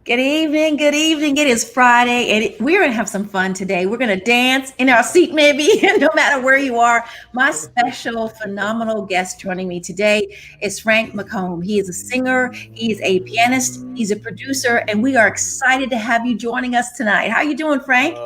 Good evening. Good evening. It is Friday, and we're going to have some fun today. We're going to dance in our seat, maybe, no matter where you are. My special, phenomenal guest joining me today is Frank McComb. He is a singer, he is a pianist, he's a producer, and we are excited to have you joining us tonight. How you doing, Frank?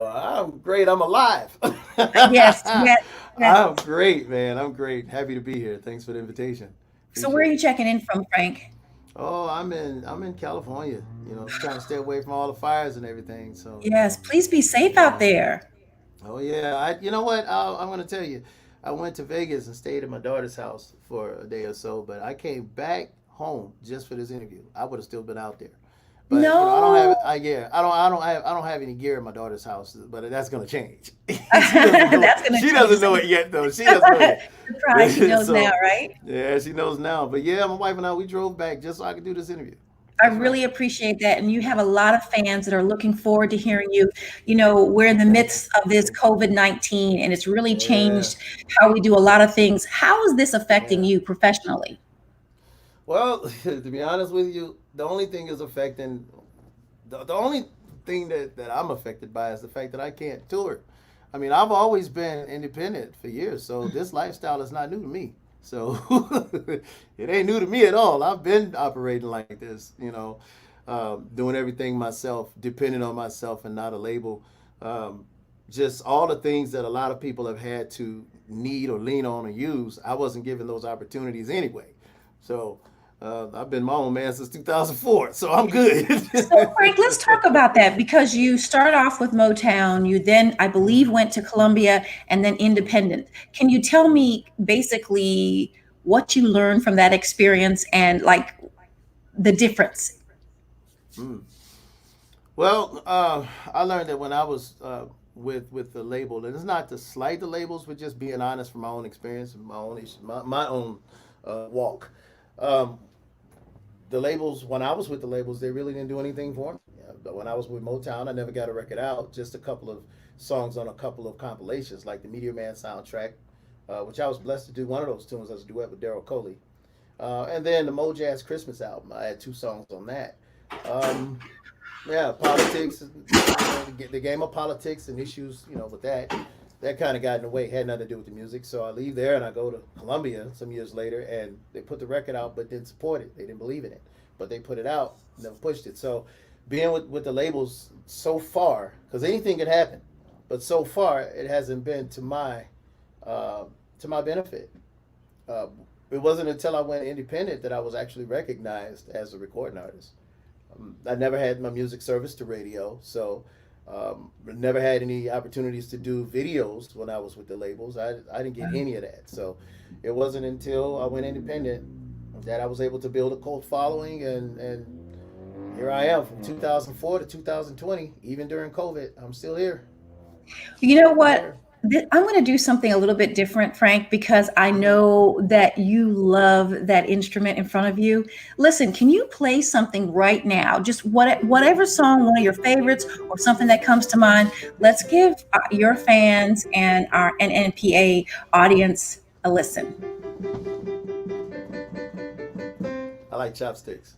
I'm great. I'm alive. Yes, yes, yes. I'm great, man. I'm great. Happy to be here. Thanks for the invitation. So, where are Appreciate you it. checking in from, Frank? Oh, I'm in California. Trying to stay away from all the fires and everything. So, Yes, please be safe out yeah. there. Oh yeah. You know what? I'm gonna tell you. I went to Vegas and stayed at my daughter's house for a day or so, but I came back home just for this interview. I would have still been out there. But I don't have No. I yeah I don't have any gear in my daughter's house, but that's gonna change. she doesn't know That's going to she change doesn't know things. it yet though. She doesn't know Surprise, she it. knows now, So right? yeah, she knows now. But yeah, my wife and I we drove back just so I could do this interview. I That's right. really appreciate that. And you have a lot of fans that are looking forward to hearing you. We're in the Thank you. midst of this COVID-19, and it's really Yeah, changed how we do a lot of things. How is this affecting yeah. you professionally? Well, to be honest with you, the only thing is affecting the only thing that I'm affected by is the fact that I can't tour. I mean, I've always been independent for years, so this lifestyle is not new to me. So it ain't new to me at all. I've been operating like this, doing everything myself, depending on myself and not a label. Um, just all the things that a lot of people have had to need or lean on or use, I wasn't given those opportunities anyway. So I've been my own man since 2004, so I'm good. So, Frank, let's talk about that because you started off with Motown. You then, I believe, went to Columbia and then independent. Can you tell me basically what you learned from that experience and like the difference? Mm. Well, I learned that when I was with the label, and it's not to slight the labels, but just being honest from my own experience, and my own walk. Um, the labels, when I was with the labels, they really didn't do anything for me. Yeah, but when I was with Motown, I never got a record out. Just a couple of songs on a couple of compilations, like the Meteor Man soundtrack, which I was blessed to do one of those tunes as a duet with Daryl Coley. And then the Mojazz Christmas album, I had two songs on that. Um, yeah, politics, the game of politics and issues, with that kind of got in the way. Had nothing to do with the music. So I leave there and I go to Columbia some years later, and they put the record out, but didn't support it. They didn't believe in it, but they put it out, never pushed it. So being with the labels so far, because anything could happen, but so far it hasn't been uh, to my benefit. Uh, it wasn't until I went independent that I was actually recognized as a recording artist. I never had my music service to radio, so never had any opportunities to do videos when I was with the labels. I didn't get any of that. So it wasn't until I went independent that I was able to build a cult following, and here I am from 2004 to 2020. Even during COVID, I'm still here. You know Still what? here. I'm going to do something a little bit different, Frank, because I Hmm. know that you love that instrument in front of you. Listen, can you play something right now? Just whatever song, one of your favorites, or something that comes to mind. Let's give your fans and our NNPA audience a listen. I like chopsticks.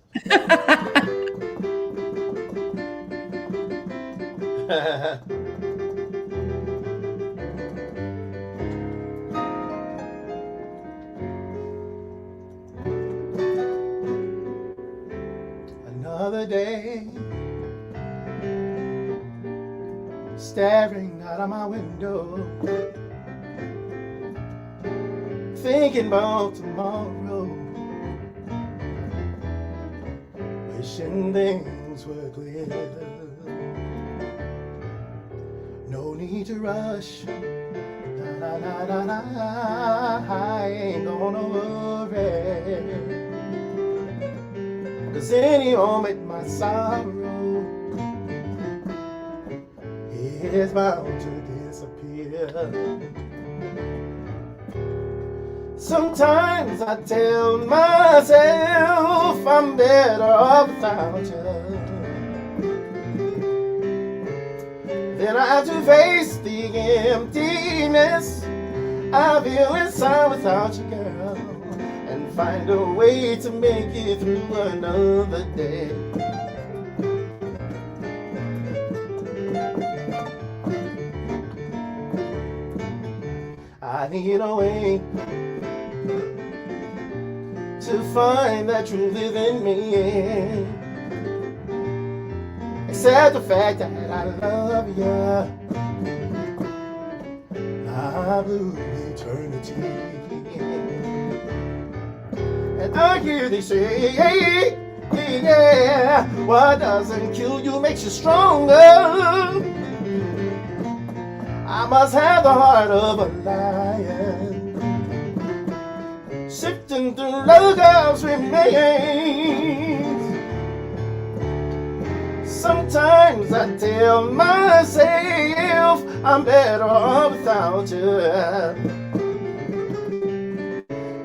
Another day, staring out of my window, thinking about tomorrow, wishing things were clear. No need to rush. Na na na na na. I ain't gonna worry. 'Cause any moment my sorrow is bound to disappear. Sometimes I tell myself I'm better off without you. Then I have to face the emptiness I feel inside without you, girl, and find a way to make it through another day. I need a way to find that truth within me. Accept the fact that I love you. I blue eternity. And I hear they say, yeah, what doesn't kill you makes you stronger. I must have the heart of a lion, sifting through love's remains. Sometimes I tell myself I'm better off without you,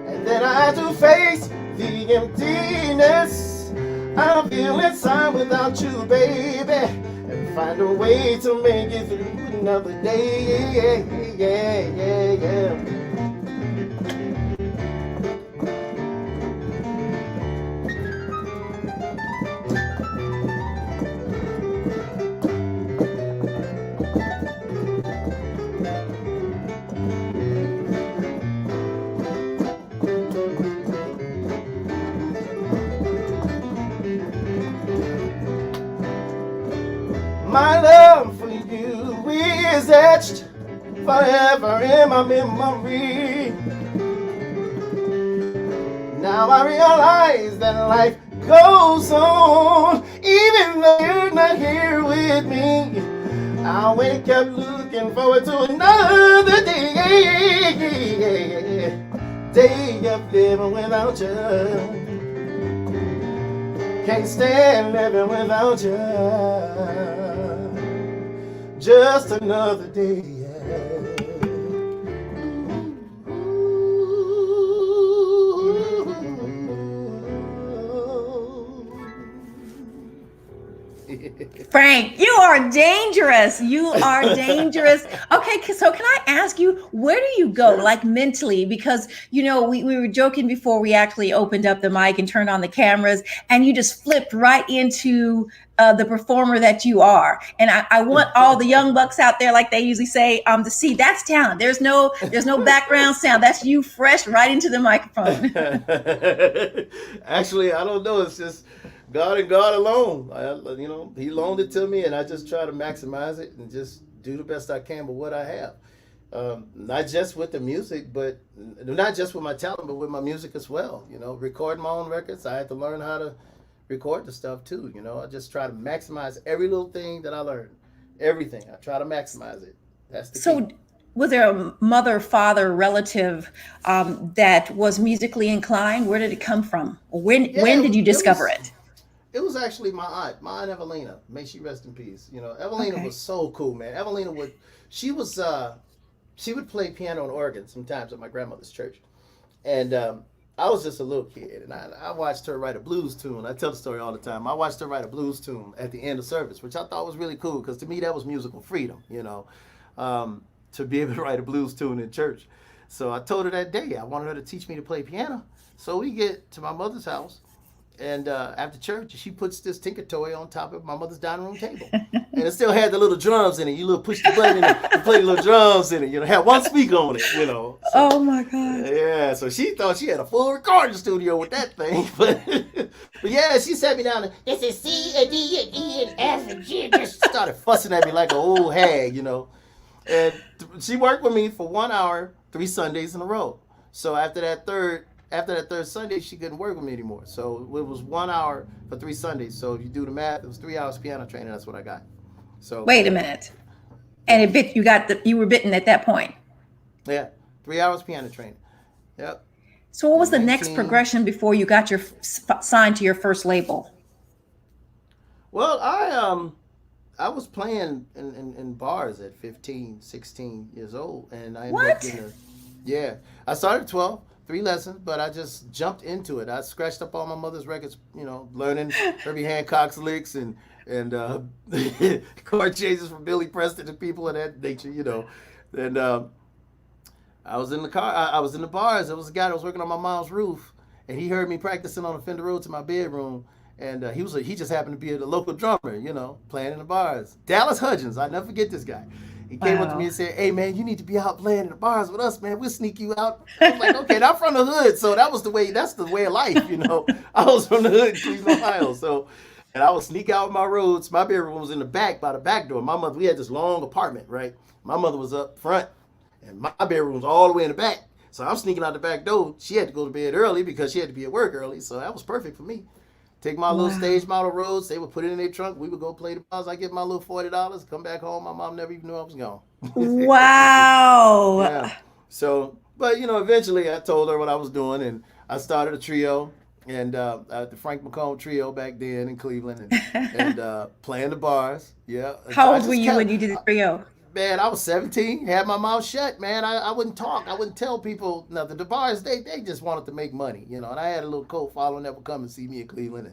and then I have to face the emptiness I feel inside without you, baby, and find a way to make it through another day. Yeah. My love for you is etched forever in my memory. Now I realize that life goes on even though you're not here with me. I wake up looking forward to another day of living without you. Can't stand living without you. Just another day. Frank, you are dangerous. You are dangerous. Okay, so can I ask you, where do you go, like mentally? Because, you know, we were joking before we actually opened up the mic and turned on the cameras, and you just flipped right into the performer that you are. And I want all the young bucks out there, like they usually say, to see that's talent. There's no background sound. That's you fresh right into the microphone. Actually, I don't know. It's just God and God alone. He loaned it to me, and I just try to maximize it and just do the best I can with what I have. Not just with the music, but not just with my talent, but with my music as well. Recording my own records, I had to learn how to record the stuff too. I just try to maximize every little thing that I learned. Everything. I try to maximize it. That's the key. Was there a mother, father, relative that was musically inclined? Where did it come from? When did you discover it? It was actually my aunt Evelina. May she rest in peace. Evelina was so cool, man. Evelina would play piano and organ sometimes at my grandmother's church. And I was just a little kid, and I watched her write a blues tune. I tell the story all the time. I watched her write a blues tune at the end of service, which I thought was really cool, because to me that was musical freedom, to be able to write a blues tune in church. So I told her that day I wanted her to teach me to play piano. So we get to my mother's house, and after church, she puts this Tinker toy on top of my mother's dining room table. And it still had the little drums in it. You push the button and you play the little drums in it. Had one speaker on it, So, oh my God. Yeah, so she thought she had a full recording studio with that thing. But yeah, she sat me down and this is C and D and E and F and G, and just started fussing at me like an old hag, And she worked with me for 1 hour, 3 Sundays in a row. So after that third Sunday, she couldn't work with me anymore. So it was 1 hour for 3 Sundays. So if you do the math, it was 3 hours piano training. That's what I got. So wait a minute, and you were bitten at that point. Yeah, 3 hours piano training. Yep. So what was the next progression before you got signed to your first label? Well, I was playing in bars at 15, 16 years old, and I ended up getting I started at 12. 3 lessons, but I just jumped into it. I scratched up all my mother's records, learning Herbie Hancock's licks and chord changes from Billy Preston and people of that nature, And I was in the car. I was in the bars. There was a guy that was working on my mom's roof, and he heard me practicing on the Fender Road to my bedroom. And he just happened to be a local drummer, playing in the bars. Dallas Hudgens, I'll never forget this guy. He came up to me Wow. and said, "Hey man, you need to be out playing in the bars with us, man. We'll sneak you out." I was like, "Okay." And I'm from the hood, so that was the way. That's the way of life, you know. I was from the hood in Cleveland, Ohio, so and I would sneak out my roads. My bedroom was in the back by the back door. My mother, we had this long apartment, right? My mother was up front, and my bedroom was all the way in the back. So I'm sneaking out the back door. She had to go to bed early because she had to be at work early, so that was perfect for me. Take my little Wow. stage model roads. They would put it in their trunk. We would go play the bars. I get my little $40. Come back home. My mom never even knew I was gone. Wow. Yeah. So, but you know, eventually I told her what I was doing, and I started a trio, and the Frank McComb trio back then in Cleveland, and playing the bars. Yeah. So How I old were just you when kept. you did the trio? Man, I was 17, had my mouth shut, man. I wouldn't talk. I wouldn't tell people nothing. The bars, they just wanted to make money, you know. And I had a little cult following that would come and see me in Cleveland.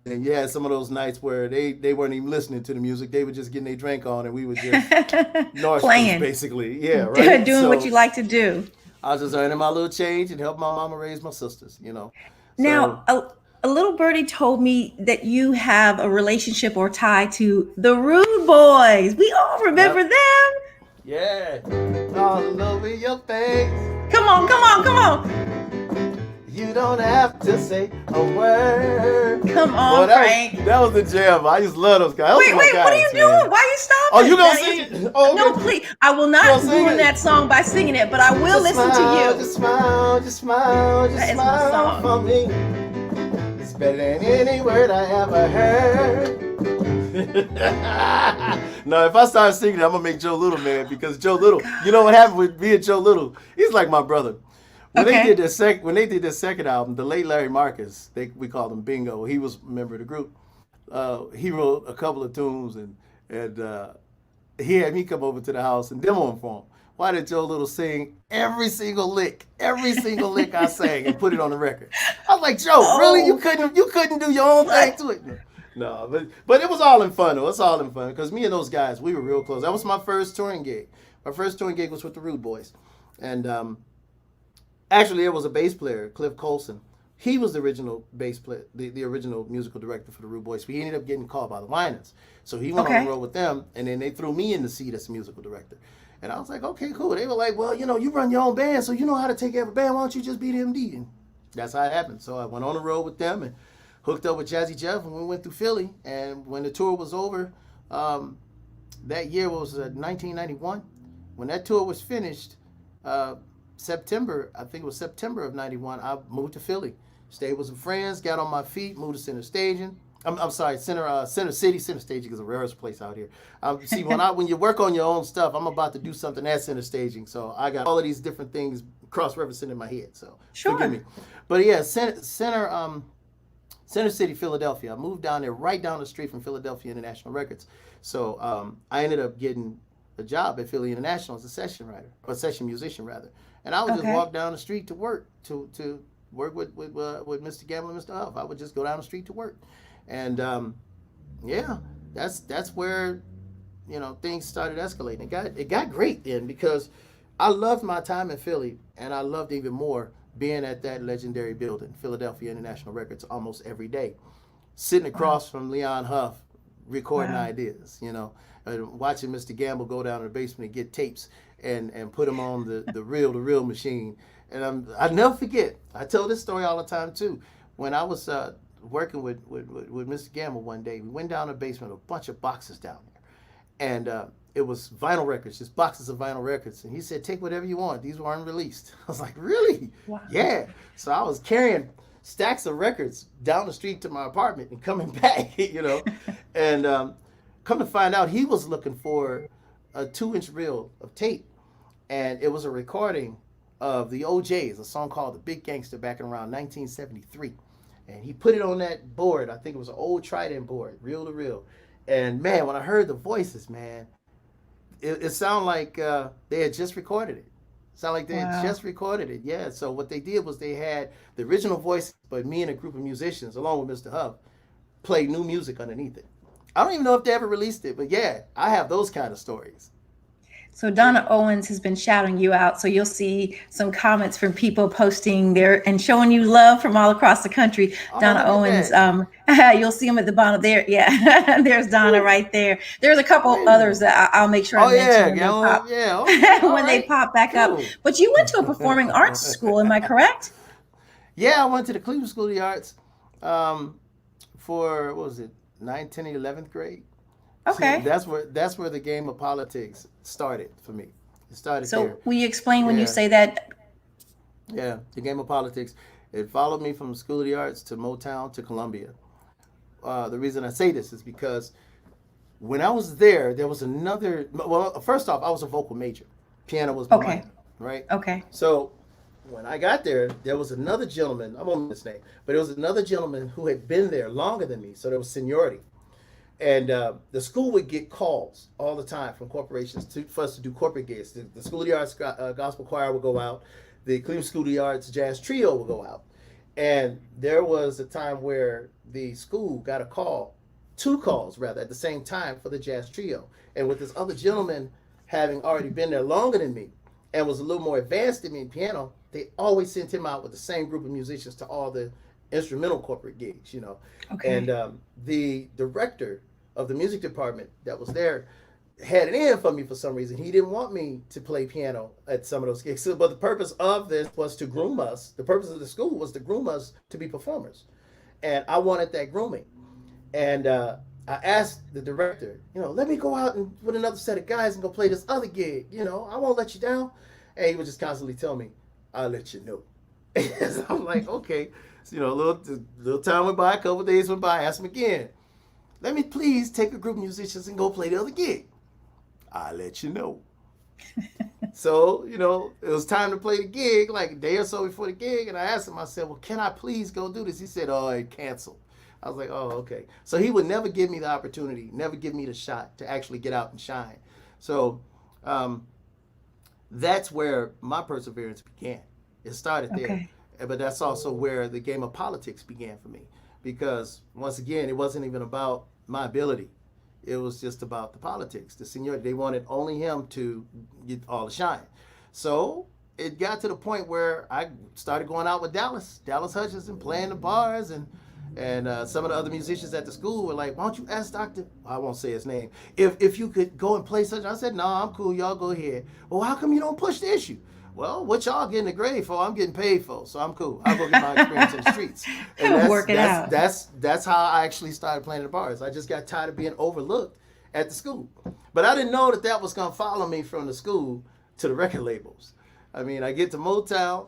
And you had some of those nights where they weren't even listening to the music. They were just getting their drink on and we were just nostrums, Playing, basically. Yeah, right? doing what So you like to do. I was just earning my little change and helping my mama raise my sisters, you know. Now, So, a little birdie told me that you have a relationship or tie to the Rude Boys. We all remember yep. them. Yeah. All over your face. Come on, come on, come on. You don't have to say a word. Come Boy, on, Frank. that was the jam. I just love those guys. Those Wait, are my wait, what are you guys, man. doing? Why are you Oh, you stopping? gonna sing it? Oh, No, okay. please. I will You not gonna sing ruin it? that song by singing it, but I will Just listen to smile, you. just smile, just smile, just That is my smile song. for me. It's better than any word I ever heard. No, if I start singing, I'm gonna make Joe Little mad because Joe Oh, Little. You know what gosh. happened with me and Joe Little? He's like my brother. Okay. When they did their second album, the late Larry Marcus, we called him Bingo. He was a member of the group. He wrote a couple of tunes and he had me come over to the house and demo them for him. Why did Joe Little sing every single lick I sang, and put it on the record? I was like, Joe, really? You Oh, couldn't do your own thing what? to it? No, but it was all in fun though. It's all in fun because me and those guys, we were real close. That was my first touring gig. My first touring gig was with the Rude Boys, and actually, there was a bass player, Cliff Colson. He was the original bass player, the original musical director for the Rude Boys. But he ended up getting called by the Winans. So he went on the Okay. road with them, and then they threw me in the seat as the musical director. And I was like, okay, cool. They were like, well, you know, you run your own band, so you know how to take care of a band. Why don't you just be the MD? And that's how it happened. So I went on the road with them and hooked up with Jazzy Jeff, and we went through Philly. And when the tour was over, um, that year was 1991. When that tour was finished, uh, September, I think it was September of '91, I moved to Philly. Stayed with some friends, got on my feet, moved to Center Staging. I'm sorry, Center City. Center Staging is a rehearsal place out here. See, when you work on your own stuff, I'm about to do something at Center Staging, so I got all of these different things cross-referencing in my head. So forgive Sure. me, but yeah, Center City, Philadelphia. I moved down there, right down the street from Philadelphia International Records. So I ended up getting a job at Philly International as a session writer, or session musician rather. And I would just Okay. walk down the street to work, to work with Mr. Gamble and Mr. Huff. I would just go down the street to work, and yeah, that's where things started escalating. It got great then because I loved my time in Philly, and I loved even more being at that legendary building, Philadelphia International Records, almost every day, sitting Wow. across from Leon Huff, recording Wow. ideas, and watching Mr. Gamble go down to the basement and get tapes and put them on the reel-to-reel machine. And I never forget. I tell this story all the time too. When I was working with Mr. Gamble one day, we went down to the basement, a bunch of boxes down there, and it was vinyl records, just boxes of vinyl records. And he said, "Take whatever you want. These weren't released." I was like, "Really?" Wow. Yeah. So I was carrying stacks of records down the street to my apartment and coming back. And come to find out, he was looking for a 2-inch reel of tape, and it was a recording of the OJ's, a song called "The Big Gangster" back in around 1973. And he put it on that board. I think it was an old Trident board, reel to reel. And man, when I heard the voices, man, it sounded like they had just recorded it. Sound like they had Wow. just recorded it. Yeah. So what they did was they had the original voice, but me and a group of musicians, along with Mr. Huff, played new music underneath it. I don't even know if they ever released it, but yeah, I have those kind of stories. So Donna Owens has been shouting you out. So you'll see some comments from people posting there and showing you love from all across the country. Oh, Donna look Owens, at you'll see them at the bottom there. Yeah, there's Donna that. right there. There's a couple Wait a others minute. that I'll make sure I Oh mention yeah, when they pop yeah. Okay, all when they right, pop back up. cool. But you went to a performing arts school, am I correct? Yeah, I went to the Cleveland School of the Arts um, for what was it, 9th, 10th, 11th grade. See, Okay. that's where the game of politics started for me. It started there. So will you explain when you Yeah, say that? yeah. The game of politics. It followed me from School of the Arts to Motown to Columbia. The reason I say this is because when I was there was another. Well, first off, I was a vocal major. Piano was my Okay. minor, right? Okay. So when I got there was another gentleman. I won't mention his name, but it was another gentleman who had been there longer than me. So there was seniority. And the school would get calls all the time from corporations for us to do corporate gigs. The School of the Arts Gospel Choir would go out. The Cleveland School of the Arts Jazz Trio would go out. And there was a time where the school got a call, two calls rather, at the same time for the Jazz Trio. And with this other gentleman having already been there longer than me and was a little more advanced than me in piano, they always sent him out with the same group of musicians to all the instrumental corporate gigs, you know. Okay. And the director of the music department that was there had it in for me for some reason. He didn't want me to play piano at some of those gigs. So, but the purpose of this was to groom us. The purpose of the school was to groom us to be performers. And I wanted that grooming. And I asked the director, let me go out and with another set of guys and go play this other gig. I won't let you down. And he would just constantly tell me, I'll let you know. And so I'm like, okay. So, a little time went by, a couple of days went by, I asked him again, let me please take a group of musicians and go play the other gig. I'll let you know. So, it was time to play the gig, like a day or so before the gig. And I asked him, I said, well, can I please go do this? He said, oh, it canceled. I was like, oh, okay. So he would never give me the opportunity, never give me the shot to actually get out and shine. So that's where my perseverance began. It started there. Okay. But that's also where the game of politics began for me. Because once again, it wasn't even about my ability. It was just about the politics, the seniority. They wanted only him to get all the shine. So it got to the point where I started going out with Dallas Hutchinson, playing the bars, and some of the other musicians at the school were like, why don't you ask Dr. I won't say his name, if you could go and play such. I said, no, I'm cool, y'all go ahead. Well, how come you don't push the issue? Well, what y'all getting a grade for, I'm getting paid for, so I'm cool. I'll go get my experience in the streets. And Work it out. That's how I actually started playing the bars. I just got tired of being overlooked at the school. But I didn't know that was going to follow me from the school to the record labels. I mean, I get to Motown,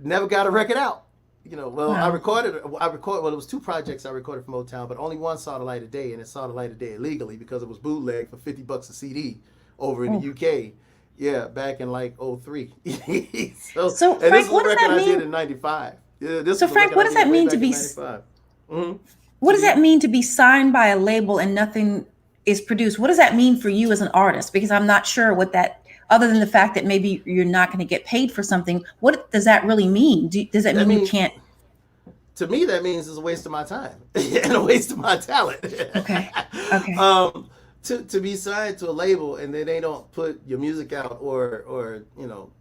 never got a record out. Well, Wow. I recorded, well, it was two projects I recorded for Motown, but only one saw the light of day, and it saw the light of day illegally because it was bootleg for $50 a CD over in the UK. Yeah, back in like 03. So and Frank, this was what a does record that I mean? did in 95. Yeah, this So was a Frank, record what I does did that way mean back to in be? 95. Mm-hmm. What does that mean to be signed by a label and nothing is produced? What does that mean for you as an artist? Because I'm not sure what that, other than the fact that maybe you're not going to get paid for something. What does that really mean? Does that That mean you means, can't? to me, that means it's a waste of my time and a waste of my talent. Okay. Okay. To be signed to a label and then they don't put your music out or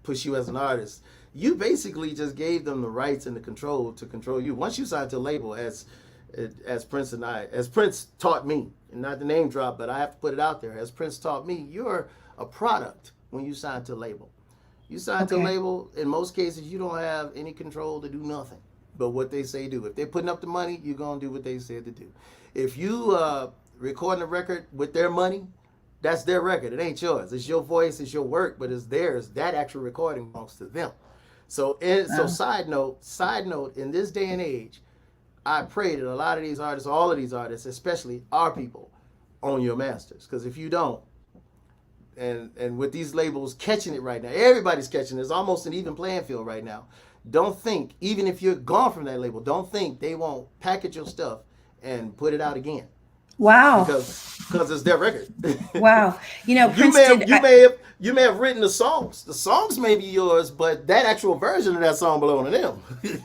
push you as an artist, you basically just gave them the rights and the control to control you. Once you sign to a label, as Prince taught me, and not the name drop, but I have to put it out there, as Prince taught me, you're a product when you sign to a label. You sign to a Okay. label, in most cases, you don't have any control to do nothing but what they say do. If they're putting up the money, you're going to do what they said to do. If you recording a record with their money, that's their record. It ain't yours. It's your voice, it's your work, but it's theirs. That actual recording belongs to them. So side note, in this day and age, I pray that a lot of these artists, all of these artists, especially our people, own your masters. Because if you don't, and with these labels catching it right now, everybody's catching it. It's almost an even playing field right now. Don't think, even if you're gone from that label, don't think they won't package your stuff and put it out again. Wow. because it's their record. Wow. You know, You Prince may have did. you may have written the songs. The songs may be yours, but that actual version of that song belong to them.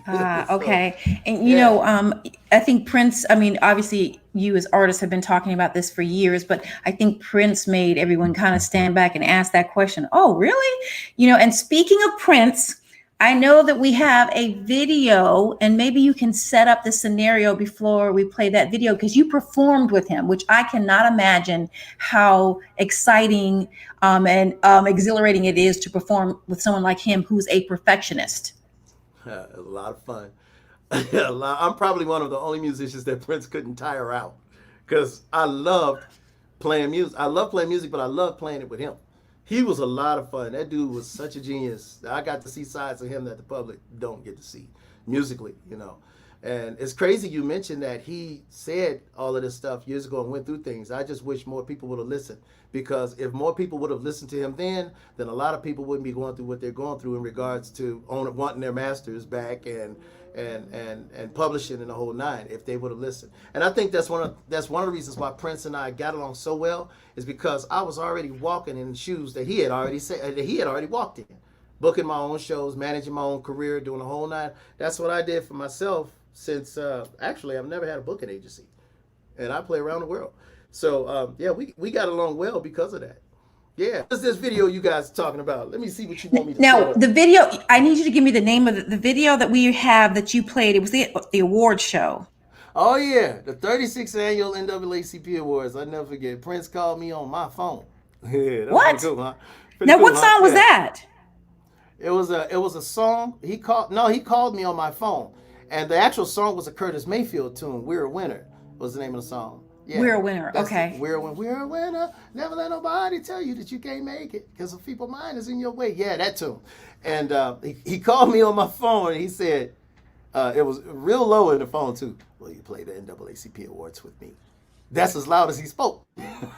So Okay. And yeah. I think Prince, I mean, obviously you as artists have been talking about this for years, but I think Prince made everyone kind of stand back and ask that question. Oh, really? And speaking of Prince, I know that we have a video, and maybe you can set up the scenario before we play that video, because you performed with him, which I cannot imagine how exciting and exhilarating it is to perform with someone like him who's a perfectionist. A lot of fun. I'm probably one of the only musicians that Prince couldn't tire out because I loved playing music. I love playing music, but I love playing it with him. He was a lot of fun. That dude was such a genius. I got to see sides of him that the public don't get to see musically. And it's crazy you mentioned that he said all of this stuff years ago and went through things. I just wish more people would have listened, because if more people would have listened to him then a lot of people wouldn't be going through what they're going through in regards to wanting their masters back and publishing and the whole nine, if they would have listened. And I think that's one of the reasons why Prince and I got along so well, is because I was already walking in shoes that he had already walked in, booking my own shows, managing my own career, doing the whole nine. That's what I did for myself since actually I've never had a booking agency, and I play around the world. So yeah, we got along well because of that. Yeah, what's this video you guys talking about? Let me see what you want me to Now, say. the video, I need you to give me the name of the video that we have that you played. It was the award show. Oh yeah, the 36th annual NAACP Awards. I never forget. Prince called me on my phone. Yeah, that was What? pretty cool, huh? Pretty Now, cool, what huh? song was Yeah. that? It was a song. He called me on my phone, and the actual song was a Curtis Mayfield tune. "We're a Winner" was the name of the song. Yeah, We're a Winner. that's it. Okay. We're a winner. Never let nobody tell you that you can't make it, because if people's mind is in your way. Yeah, that tune. And he called me on my phone, and he said, it was real low in the phone too. "Will you play the NAACP Awards with me?" That's as loud as he spoke.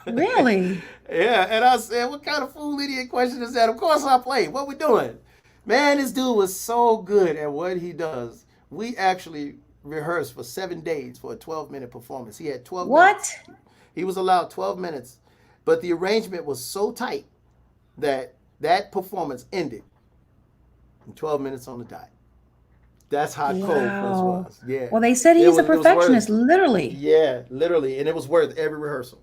Really? Yeah, and I said, "What kind of fool idiot question is that?" Of course I played. What we doing? Man, this dude was so good at what he does. We actually rehearsed for 7 days for a 12-minute performance. He had 12 What? minutes. He was allowed 12 minutes, but the arrangement was so tight that performance ended in 12 minutes on the dot. That's how cold Prince Wow. was. Yeah. Well, they said It he's a was it was worth perfectionist, literally. Yeah, literally, and it was worth every rehearsal.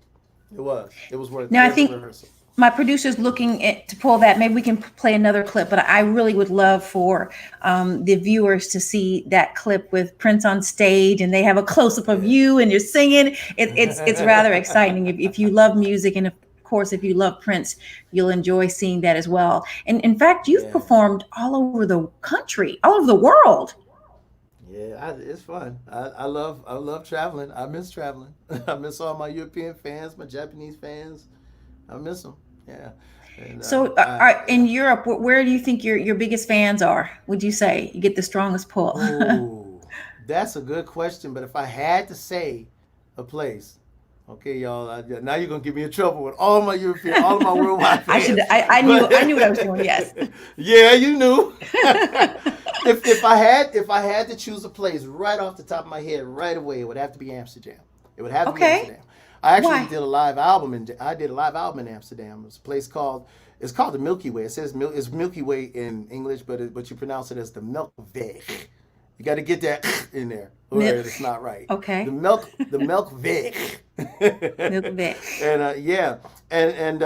It was. It was worth Now, I every think rehearsal. my producer's looking to pull that. Maybe we can play another clip, but I really would love for the viewers to see that clip with Prince on stage, and they have a close up of Yeah. you and you're singing. It's rather exciting. If you love music, and of course, if you love Prince, you'll enjoy seeing that as well. And in fact, you've Yeah. performed all over the country, all over the world. Yeah, it's fun. I love traveling. I miss traveling. I miss all my European fans, my Japanese fans. I miss them. Yeah, and So, yeah. in Europe, where do you think your biggest fans are? Would you say you get the strongest pull? Oh, that's a good question. But if I had to say a place, okay, y'all, now you're gonna get me in trouble with all of my worldwide I should. fans. I knew what I was doing. Yes. Yeah, you knew. If I had to choose a place right off the top of my head right away, it would have to be Amsterdam. It would have to be Okay. Amsterdam. I actually Why? did a live album in Amsterdam. It's a place called it's called the Milky Way. It says it's Milky Way in English, but you pronounce it as the Melkweg. You got to get that in there, or Milk. it's not right. Okay. The Melkweg. Milk Vic. And yeah, and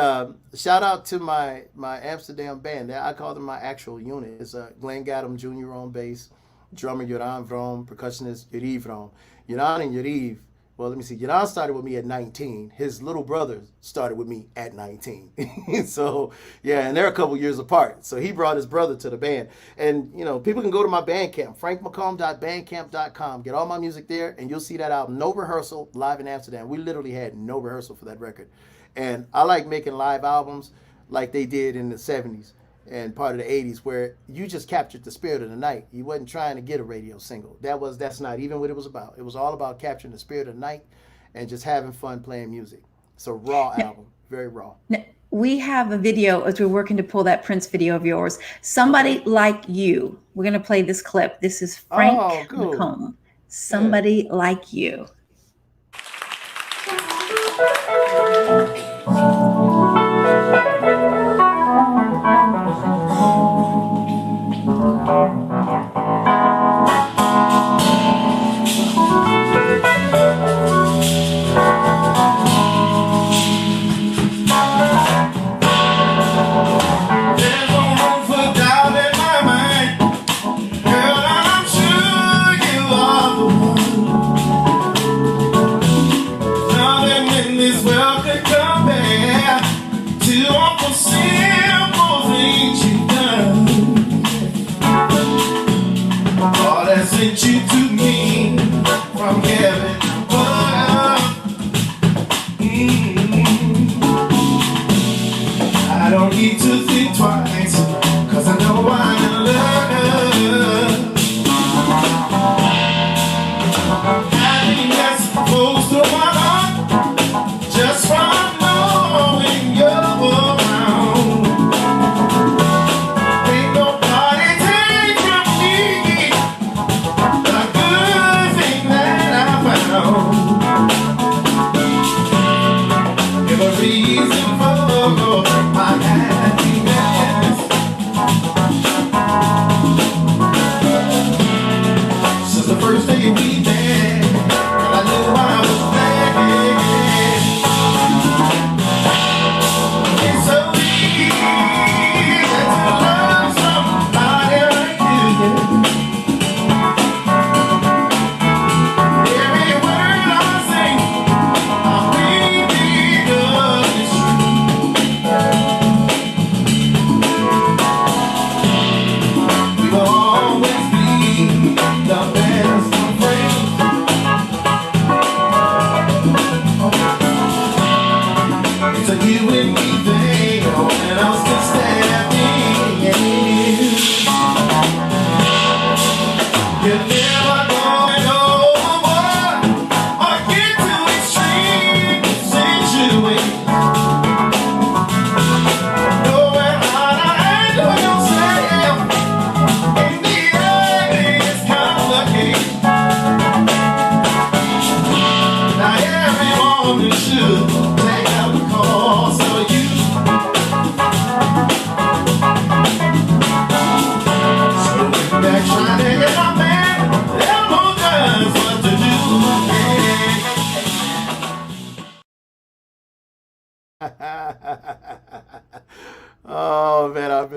shout out to my Amsterdam band. I call them my actual unit. It's Glenn Gaddam Jr. on bass, drummer Joran Vroom, percussionist Yuriv Vroom. Joran and Yuriv. Well, let me see. Joran started with me at 19. His little brother started with me at 19. So yeah, and they're a couple years apart. So he brought his brother to the band. And people can go to my Bandcamp, frankmccomb.bandcamp.com. Get all my music there, and you'll see that album, No Rehearsal, live in Amsterdam. We literally had no rehearsal for that record. And I like making live albums like they did in the 70s and part of the 80s, where you just captured the spirit of the night. You wasn't trying to get a radio single. That's not even what it was about. It was all about capturing the spirit of the night and just having fun playing music. It's a raw album, very raw. Now, we have a video as we're working to pull that Prince video of yours. Somebody Okay. Like You. We're going to play this clip. This is Frank Oh, cool. McComb. Yeah. Somebody Like You.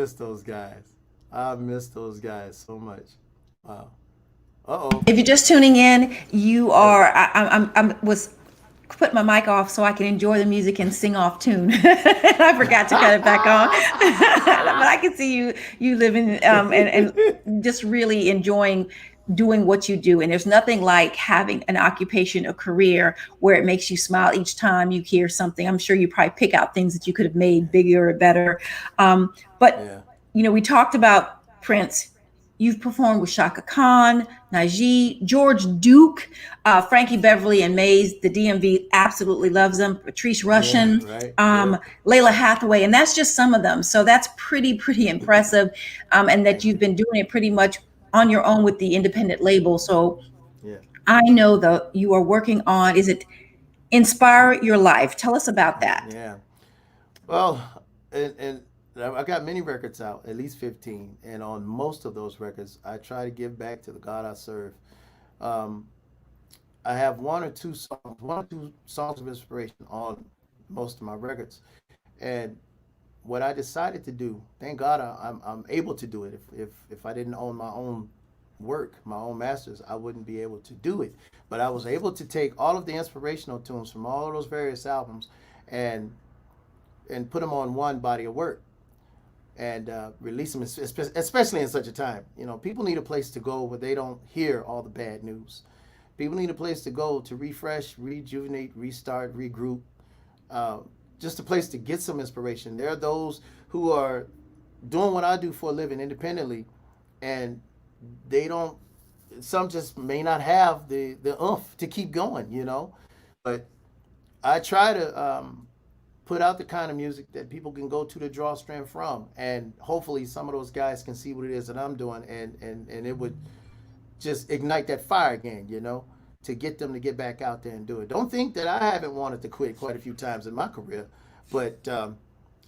miss those guys. I miss those guys so much. Wow. Uh-oh. If you're just tuning in, you Hey. are. I was put my mic off so I can enjoy the music and sing off tune. I forgot to cut it back on, but I can see you living and just really enjoying doing what you do. And there's nothing like having an occupation, a career where it makes you smile each time you hear something. I'm sure you probably pick out things that you could have made bigger or better. But Yeah. we talked about Prince. You've performed with Shaka Khan, Najee, George Duke, Frankie Beverly and Maze. The DMV absolutely loves them. Patrice Yeah, Rushen, right. Yeah. Lalah Hathaway, and that's just some of them. So that's pretty impressive, and that Thank you've you. been doing it pretty much on your own with the independent label. So Yeah. I know that you are working on. Is it Inspire Your Life? Tell us about that. Yeah. Well, and I got many records out, at least 15, and on most of those records, I try to give back to the God I serve. Um, I have one or two songs of inspiration on most of my records, and what I decided to do, thank God I'm able to do it. If I didn't own my own work, my own masters, I wouldn't be able to do it. But I was able to take all of the inspirational tunes from all of those various albums and put them on one body of work and release them, especially in such a time. You know, people need a place to go where they don't hear all the bad news. People need a place to go to refresh, rejuvenate, restart, regroup. Uh, just a place to get some inspiration. There are those who are doing what I do for a living independently, and they don't. Some just may not have the oomph to keep going, you know. But I try to put out the kind of music that people can go to the drawstring from, and hopefully some of those guys can see what it is that I'm doing, and it would just ignite that fire again, you know, to get them to get back out there and do it. Don't think that I haven't wanted to quit quite a few times in my career, but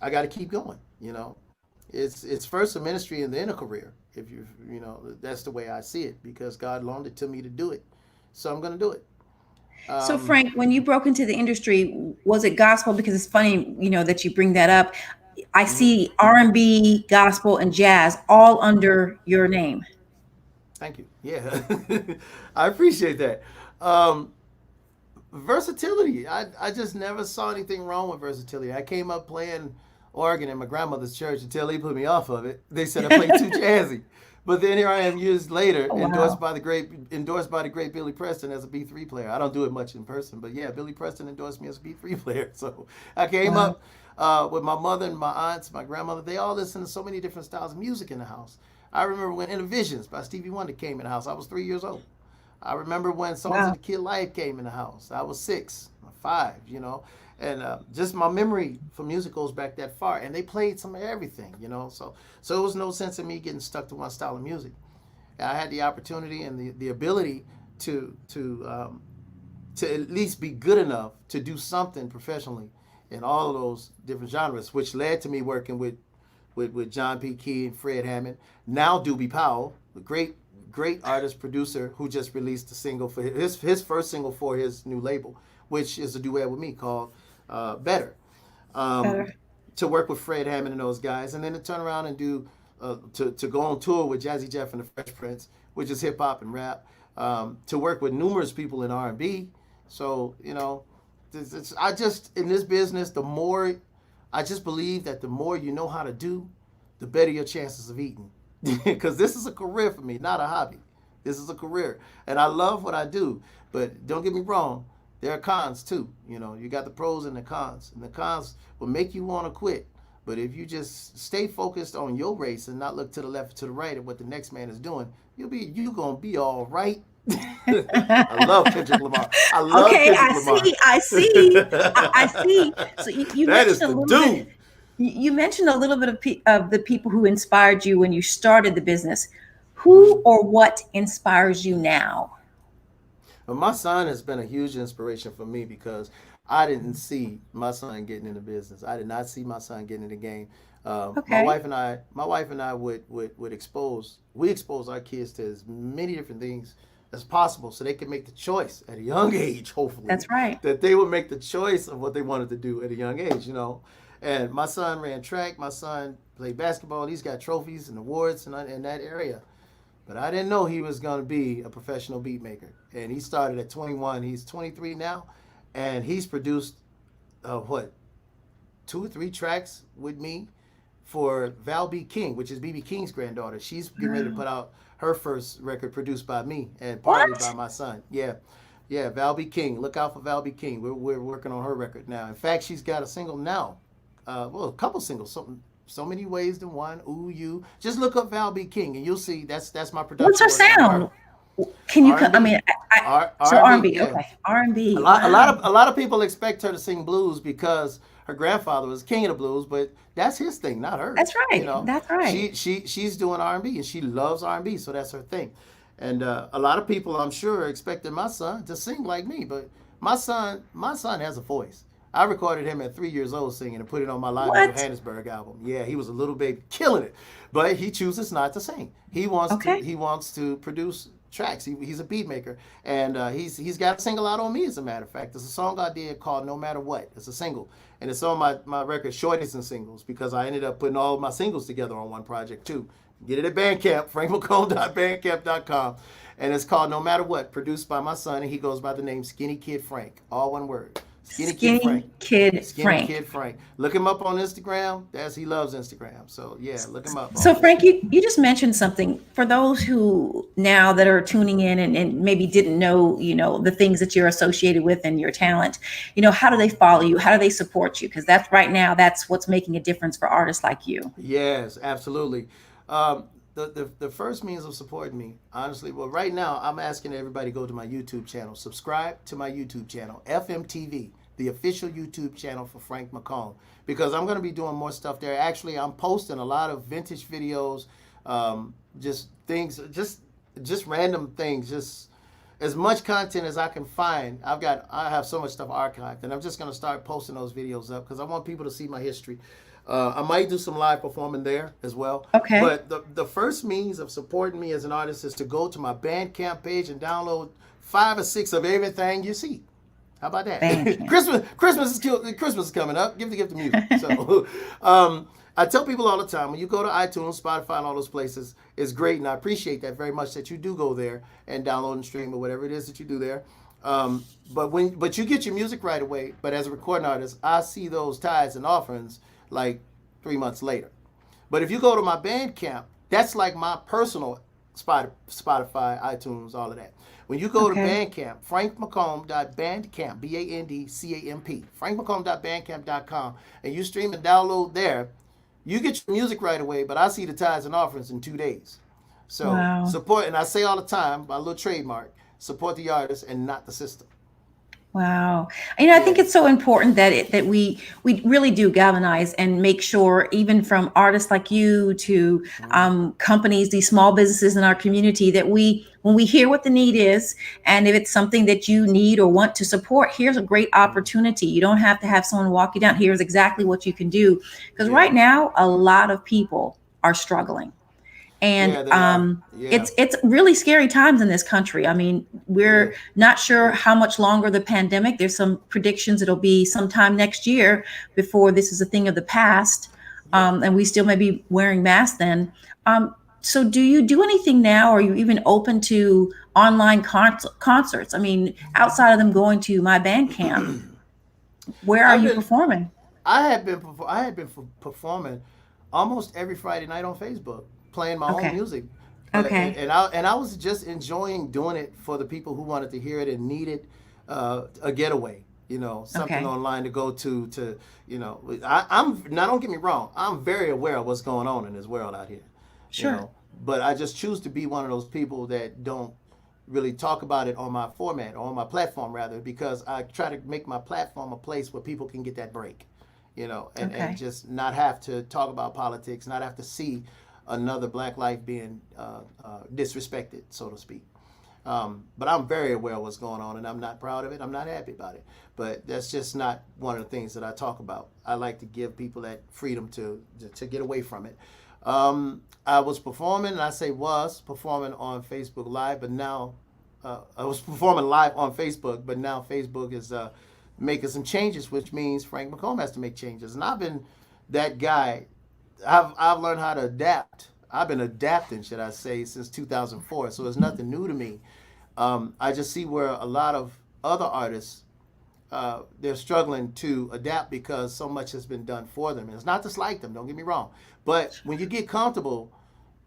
I got to keep going, you know. It's first a ministry and then a career. If you know, that's the way I see it, because God loaned it to me to do it, so I'm gonna do it. So Um, Frank, when you broke into the industry, was it gospel? Because it's funny, that you bring that up. I mhm. see R&B, gospel, and jazz all under your name. Thank you. Yeah, I appreciate that. Um, Versatility. I just never saw anything wrong with versatility. I came up playing organ in my grandmother's church until they put me off of it. They said I played too jazzy. But then here I am years later, Oh, wow. endorsed by the great Billy Preston as a B3 player. I don't do it much in person, but yeah, Billy Preston endorsed me as a B3 player. So I came Wow. up with my mother and my aunts, my grandmother. They all listened to so many different styles of music in the house. I remember when Visions by Stevie Wonder came in the house. I was 3 years old. I remember when Songs of Wow. the Kid Life came in the house. I was 6, 5, you know, and just my memory for music goes back that far. And they played some of everything, you know, so it was no sense in me getting stuck to one style of music. I had the opportunity and the ability to at least be good enough to do something professionally in all of those different genres, which led to me working with John P. Key and Fred Hammond. Now Doobie Powell, the great artist producer who just released a single for his first single for his new label, which is a duet with me called Better. Um, Better. to work with Fred Hammond and those guys, and then to turn around and do to go on tour with Jazzy Jeff and the Fresh Prince, which is hip hop and rap. To work with numerous people in R&B. So you know, I just in this business, the more I just believe that the more you know how to do, the better your chances of eating. Because this is a career for me, not a hobby. This is a career, and I love what I do. But don't get me wrong, there are cons too. You know, you got the pros and the cons, and the cons will make you want to quit. But if you just stay focused on your race and not look to the left or to the right at what the next man is doing, you gonna be all right. I love Kendrick Lamar. I love Okay, Kendrick Lamar. I see. So you That is mentioned a the little bit. dude. You mentioned a little bit of the people who inspired you when you started the business. Mm-hmm. Who or what inspires you now? But my son has been a huge inspiration for me because I didn't see my son getting in the business. I did not see my son getting in the game. Okay, My wife and I would expose our kids to as many different things as possible, so they could make the choice at a young age. Hopefully, that's right. that they would make the choice of what they wanted to do at a young age. You know, And my son ran track. My son played basketball. He's got trophies and awards in that area. But I didn't know he was going to be a professional beat maker. And he started at 21. He's 23 now. And he's produced, what, 2 or 3 tracks with me for Val B. King, which is B.B. King's granddaughter. She's getting ready to put out her first record produced by me and partly by my son. Yeah. Yeah, Val B. King. Look out for Val B. King. We're working on her record now. In fact, she's got a single now. A couple singles. So many ways than one. Ooh, you. Just look up Val B. King and you'll see that's my production. What's her sound? Can you? R&B. I mean, so R&B. Yeah. Okay, R&B. A lot of people expect her to sing blues because her grandfather was king of the blues, but that's his thing, not her. That's right. That's right. She's doing R&B and she loves R&B, so that's her thing. And a lot of people, I'm sure, expected my son to sing like me, but my son has a voice. I recorded him at 3 years old singing and put it on my Live in Johannesburg album. Yeah, he was a little baby, killing it, but he chooses not to sing. He wants to produce tracks. He's a beat maker, and he's got a single out on me. As a matter of fact, there's a song I did called "No Matter What." It's a single, and it's on my record Shorties and Singles because I ended up putting all of my singles together on one project too. Get it at Bandcamp, frankmccomb.bandcamp.com, and it's called "No Matter What," produced by my son, and he goes by the name Skinny Kid Frank, all one word. Skinny Kid Frank. Look him up on Instagram. He loves Instagram. So yeah, look him up. So Frank, you just mentioned something for those who now that are tuning in and maybe didn't know, the things that you're associated with and your talent. How do they follow you? How do they support you? Because that's what's making a difference for artists like you. Yes, absolutely. The first means of supporting me, honestly, well, right now, I'm asking everybody to go to my YouTube channel. Subscribe to my YouTube channel, FMTV, the official YouTube channel for Frank McComb, because I'm going to be doing more stuff there. Actually, I'm posting a lot of vintage videos, just things, just random things, just as much content as I can find. I have so much stuff archived, and I'm just going to start posting those videos up because I want people to see my history. I might do some live performing there as well. Okay. But the first means of supporting me as an artist is to go to my Bandcamp page and download 5 or 6 of everything you see. How about that? Christmas is coming up. Give the gift of music. So I tell people all the time, when you go to iTunes, Spotify, and all those places, it's great, and I appreciate that very much that you do go there and download and stream or whatever it is that you do there. But you get your music right away. But as a recording artist, I see those tithes and offerings like 3 months later. But if you go to my Bandcamp, that's like my personal Spotify, iTunes, all of that. When you go to Bandcamp, frankmccomb.bandcamp, BANDCAMP, frankmccomb.bandcamp.com, and you stream and download there, you get your music right away, but I see the tithes and offerings in 2 days. So support, and I say all the time, my little trademark, support the artist and not the system. Wow. I think it's so important that we really do galvanize and make sure, even from artists like you to companies, these small businesses in our community, that when we hear what the need is, and if it's something that you need or want to support, here's a great opportunity. You don't have to have someone walk you down. Here's exactly what you can do. Because right now, a lot of people are struggling. And it's really scary times in this country. I mean, we're not sure how much longer the pandemic. There's some predictions it'll be sometime next year before this is a thing of the past. And we still may be wearing masks then. So do you do anything now? Are you even open to online concerts? I mean, outside of them going to my Bandcamp, where are you performing? I had been performing almost every Friday night on Facebook, playing my own music. Okay. And I was just enjoying doing it for the people who wanted to hear it and needed a getaway, something online to go to, I'm now, don't get me wrong, I'm very aware of what's going on in this world out here. Sure. But I just choose to be one of those people that don't really talk about it on my format, or on my platform rather, because I try to make my platform a place where people can get that break, and just not have to talk about politics, not have to see another black life being disrespected, so to speak. But I'm very aware of what's going on, and I'm not proud of it. I'm not happy about it. But that's just not one of the things that I talk about. I like to give people that freedom to get away from it. I was performing, and I say was performing on Facebook Live, but now I was performing live on Facebook, but now Facebook is making some changes, which means Frank McComb has to make changes. And I've been that guy. I've learned how to adapt. I've been adapting, should I say, since 2004. So it's nothing new to me. I just see where a lot of other artists, they're struggling to adapt because so much has been done for them. And it's not to slight them, don't get me wrong. But when you get comfortable,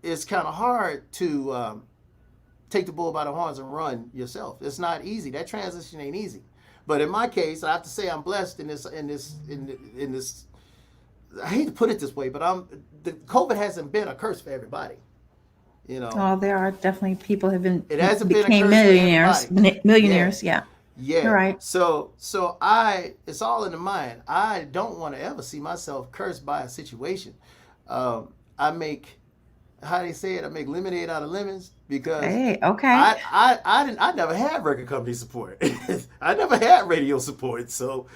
it's kind of hard to take the bull by the horns and run yourself. It's not easy. That transition ain't easy. But in my case, I have to say I'm blessed in this. I hate to put it this way, but the COVID hasn't been a curse for everybody. You know. Oh, there are definitely people have been It hasn't became been a curse millionaires. for everybody. Millionaires, yeah. Yeah. You're right. So it's all in the mind. I don't want to ever see myself cursed by a situation. I make, how they say it, I make lemonade out of lemons because Hey, okay. I never had record company support. I never had radio support. So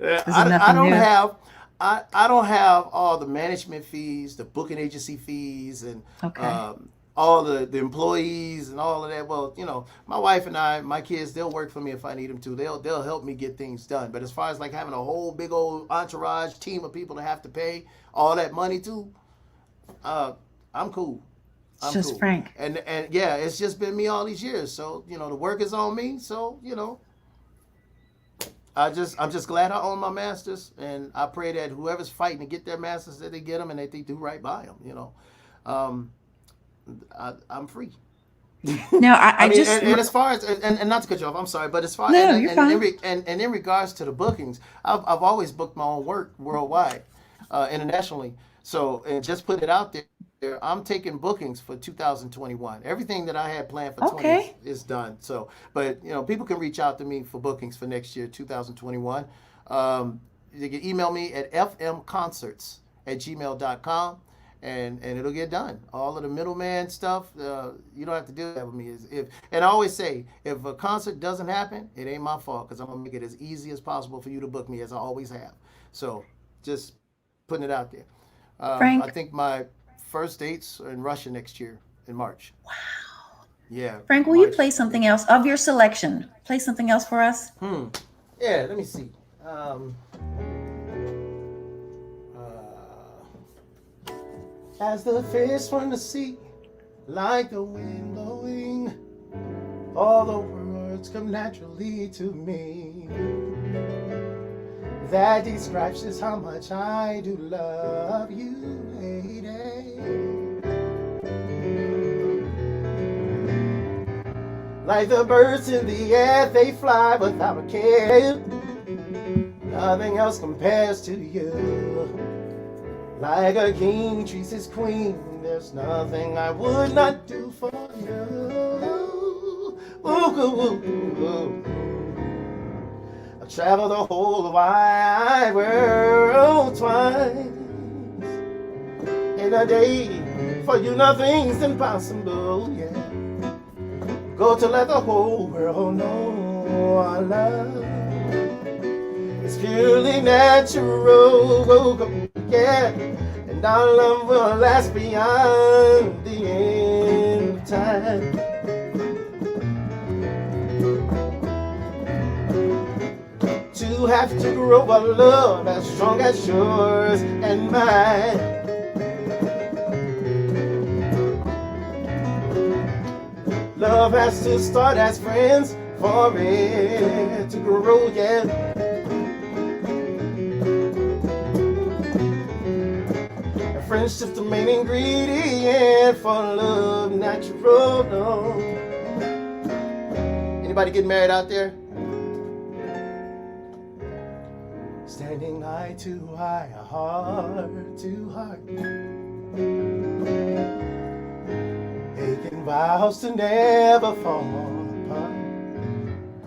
I don't new. have I don't have all the management fees, the booking agency fees, and Okay. all the employees and all of that. Well, you know, my wife and I, my kids, they'll work for me if I need them to. They'll help me get things done. But as far as like having a whole big old entourage team of people to have to pay all that money to, I'm cool. It's just Frank. And yeah, it's just been me all these years. So, you know, the work is on me. So, you know, I'm just glad I own my masters, and I pray that whoever's fighting to get their masters, that they get them and that they do right by them. You know, I'm free. No, I mean, just and as far as and not to cut you off, I'm sorry, but as far No, and, you're and, fine. and in regards to the bookings, I've always booked my own work worldwide, internationally. So and just put it out there. I'm taking bookings for 2021. Everything that I had planned for 20 Okay. is done. So, but you know, people can reach out to me for bookings for next year, 2021. They can email me at fmconcerts@gmail.com, and it'll get done. All of the middleman stuff, you don't have to do that with me. And I always say, if a concert doesn't happen, it ain't my fault because I'm gonna make it as easy as possible for you to book me, as I always have. So, just putting it out there. I Frank, think my first dates are in Russia next year in March. wow. Yeah, Frank, will you March. play something else of your selection? Play something else for us? Yeah, let me see. As the fish from the sea, like the wind blowing, all the words come naturally to me. That describes just how much I do love you, lady. Like the birds in the air, they fly without a care. Nothing else compares to you. Like a king treats his queen, there's nothing I would not do for you. Ooh, ooh, ooh, ooh. I've traveled the whole wide world twice in a day. For you nothing's impossible, yeah. Go to let the whole world know our love is purely natural, yeah. And our love will last beyond the end of time. To have to grow a love as strong as yours and mine. Love has to start as friends for it to grow, yeah. And friendship's the main ingredient for love, natural, no. Anybody getting married out there? Standing eye to eye, heart to heart, making vows to never fall apart.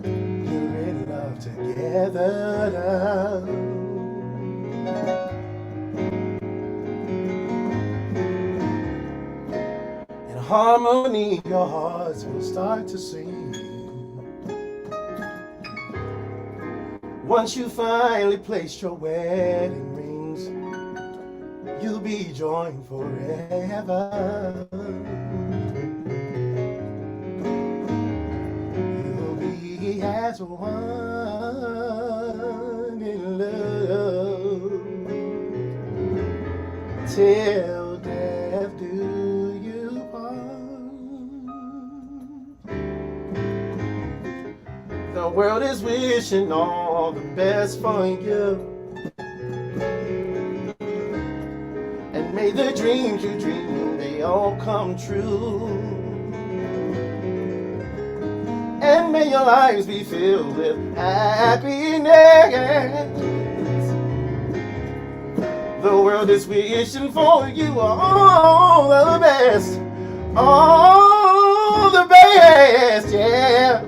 You're in love together now. In harmony, your hearts will start to sing. Once you finally placed your wedding rings, you'll be joined forever. You'll be happy that's one in love. Till death do you part. The world is wishing all the best for you. And may the dreams you dream, they all come true. And may your lives be filled with happiness. The world is wishing for you all the best. All the best, yeah.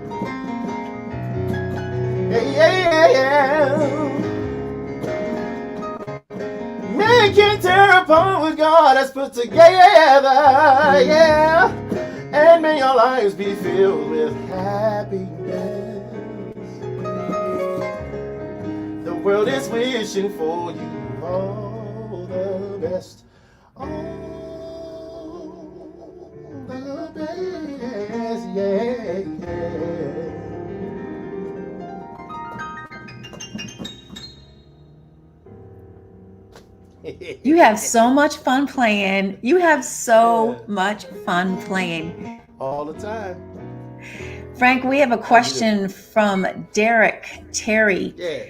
Yeah, yeah. Make it tear apart what God has put together, yeah. And may your lives be filled with happiness. The world is wishing for you all the best. All the best, yeah, yeah. You have so much fun playing. You have so much fun playing. All the time. Frank, we have a question from Derek Terry. Yeah.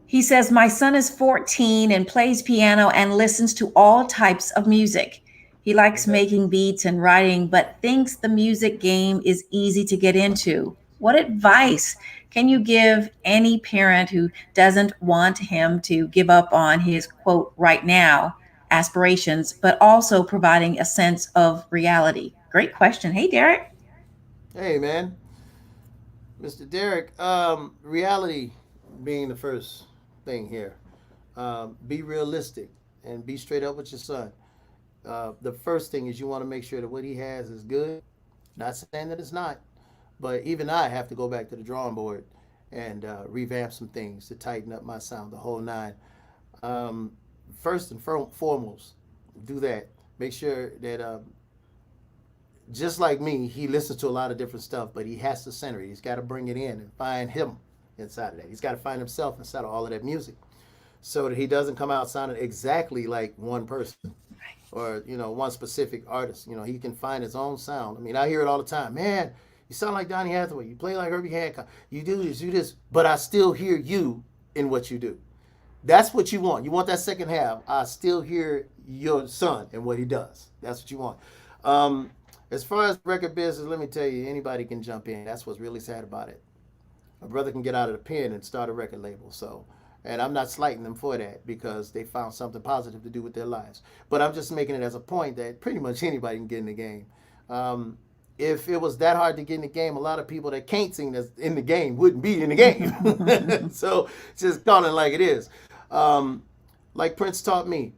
He says, my son is 14 and plays piano and listens to all types of music. He likes making beats and writing, but thinks the music game is easy to get into. What advice can you give any parent who doesn't want him to give up on his, quote, right now aspirations, but also providing a sense of reality? Great question. Hey, Derek. Hey, man. Mr. Derek, reality being the first thing here. Be realistic and be straight up with your son. The first thing is you want to make sure that what he has is good. Not saying that it's not, but even I have to go back to the drawing board and revamp some things to tighten up my sound, the whole nine. First and foremost, do that. Make sure that just like me, he listens to a lot of different stuff, but he has to center it. He's got to bring it in and find him inside of that. He's got to find himself inside of all of that music so that he doesn't come out sounding exactly like one person or, one specific artist. He can find his own sound. I mean, I hear it all the time. Man, you sound like Donny Hathaway. You play like Herbie Hancock. You do this, but I still hear you in what you do. That's what you want. You want that second half. I still hear your son and what he does. That's what you want. As far as record business, let me tell you, anybody can jump in. That's what's really sad about it. A brother can get out of the pen and start a record label. And I'm not slighting them for that because they found something positive to do with their lives. But I'm just making it as a point that pretty much anybody can get in the game. If it was that hard to get in the game, a lot of people that can't sing that's in the game wouldn't be in the game. So just calling it like it is. Like Prince taught me,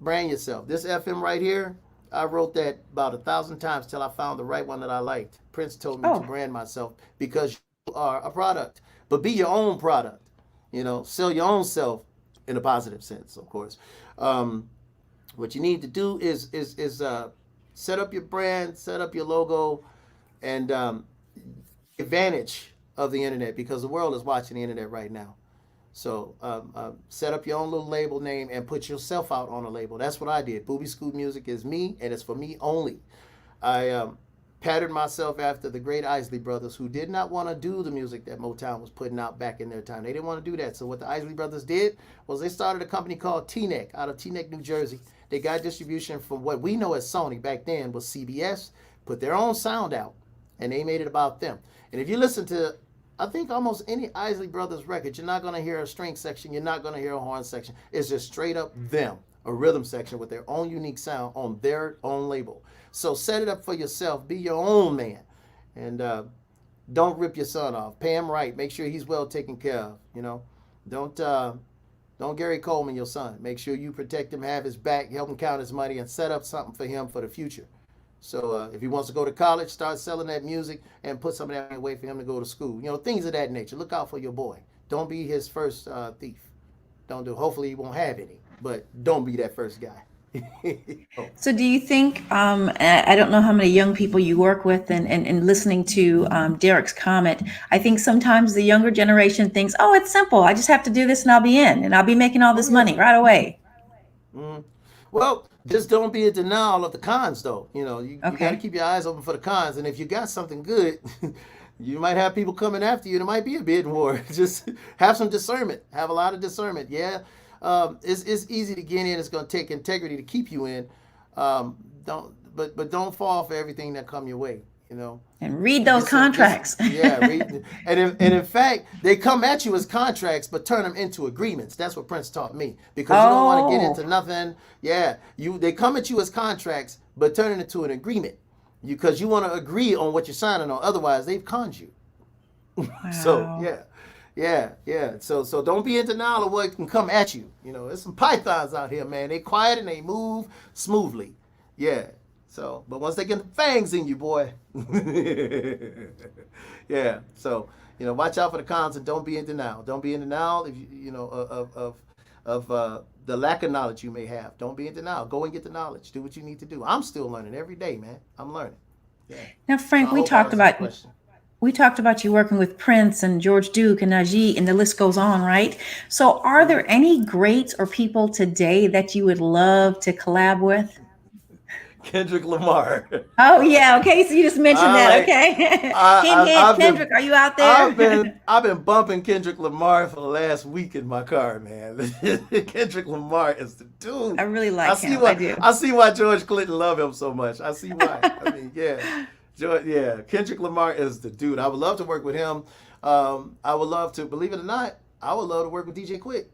brand yourself. This FM right here, I wrote that about 1,000 times till I found the right one that I liked. Prince told me to brand myself because you are a product, but be your own product. Sell your own self in a positive sense, of course. What you need to do is set up your brand, set up your logo, and advantage of the internet because the world is watching the internet right now. So set up your own little label name and put yourself out on a label. That's what I did. Boobeescoot Music is me, and it's for me only. I patterned myself after the great Isley Brothers, who did not want to do the music that Motown was putting out back in their time. They didn't want to do that. So what the Isley Brothers did was they started a company called Teaneck out of Teaneck, New Jersey. They got distribution from what we know as Sony back then was CBS, put their own sound out, and they made it about them. And if you listen to, I think almost any Isley Brothers record, you're not going to hear a string section, you're not going to hear a horn section. It's just straight up them, a rhythm section with their own unique sound on their own label. So set it up for yourself, be your own man, and don't rip your son off. Pay him right, make sure he's well taken care of. Don't Gary Coleman your son. Make sure you protect him, have his back, help him count his money, and set up something for him for the future. So if he wants to go to college, start selling that music and put some of that away for him to go to school. Things of that nature. Look out for your boy. Don't be his first thief. Don't do. Hopefully he won't have any, but don't be that first guy. Oh, So do you think, I don't know how many young people you work with, and listening to Derek's comment, I think sometimes the younger generation thinks, oh, it's simple. I just have to do this and I'll be in and I'll be making all oh this yeah. money right away. Mhm. Well, just don't be in denial of the cons, though. You got to Okay. keep your eyes open for the cons. And if you got something good, you might have people coming after you. And it might be a bidding war. Just have some discernment. Have a lot of discernment. Yeah, it's easy to get in. It's going to take integrity to keep you in. Don't don't fall for everything that come your way. You know, And read those just contracts. yeah, read. And in fact, they come at you as contracts, but turn them into agreements. That's what Prince taught me, because you don't want to get Oh, into nothing. Yeah, they come at you as contracts, but turn it into an agreement, because you want to agree on what you're signing on. Otherwise, they've conned you. So wow. yeah. So don't be in denial of what can come at you. There's some pythons out here, man. They quiet and they move smoothly. Yeah. So, but once they get the fangs in you, boy. Yeah. So, watch out for the cons and don't be in denial. Don't be in denial if of the lack of knowledge you may have. Don't be in denial. Go and get the knowledge. Do what you need to do. I'm still learning every day, man. I'm learning. Yeah. Now, So Frank, I hope I answered your question. we talked about you working with Prince and George Duke and Najee, and the list goes on, right? So, are Mhm. there any greats or people today that you would love to collab with? Kendrick Lamar. Oh yeah, okay. So you just mentioned I that, like. okay? Hint, I, hint. I've Kendrick, been are you out I've been there? I've been bumping Kendrick Lamar for the last week in my car, man. Kendrick Lamar is the I dude. really I like see him. I why do. I see why George Clinton love him so much. I see why. I mean, yeah, Kendrick Lamar is the dude. I would love to work with him. I would love to, believe it or not, I would love to work with DJ Quick.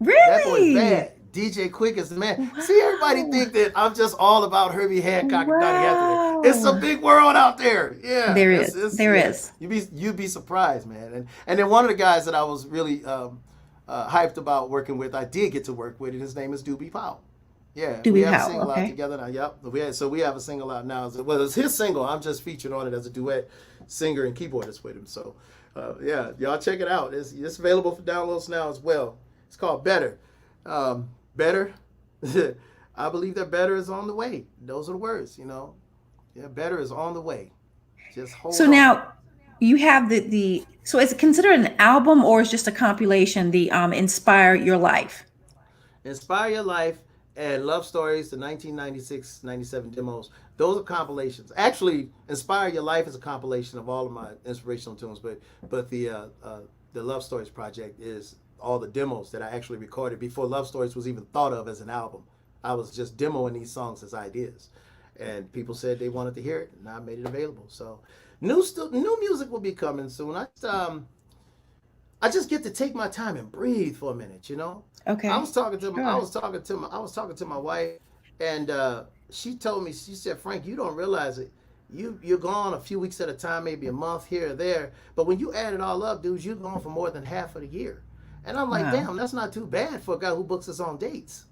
That boy's Really? bad. DJ Quick is the man. See, everybody Wow. think that I'm just all about Herbie Hancock and Donny Hathaway. It's a Wow. big world out there. Yeah, There it's is. it's There yeah. is. You'd be surprised, man. And then one of the guys that I was really hyped about working with, I did get to work with, and his name is Doobie Powell. Yeah, we Doobie have a Powell. single out Okay. together now. Yep. We have a single out now. Well, it's his single. I'm just featured on it as a duet singer and keyboardist with him. So, yeah, y'all check it out. It's available for downloads now as well. It's called Better. Better. I believe that better is on the way. Those are the words. Yeah, better is on the way. Just So hold on. now you have the so is it considered an album or is just a compilation, the Inspire Your Life? Inspire Your Life and Love Stories, the 1996, 97 demos. Those are compilations. Actually, Inspire Your Life is a compilation of all of my inspirational tunes, but the Love Stories project is all the demos that I actually recorded before Love Stories was even thought of as an album. I was just demoing these songs as ideas, and people said they wanted to hear it, and I made it available. So, new music will be coming soon. I just get to take my time and breathe for a minute. I Okay. was talking to I Sure. was talking to my wife, and she told me, she said, Frank, you don't realize it. You're gone a few weeks at a time, maybe a month here or there, but when you add it all up, dudes, you're gone for more than half of the year. And I'm like, Wow. damn, that's not too bad for a guy who books us on dates.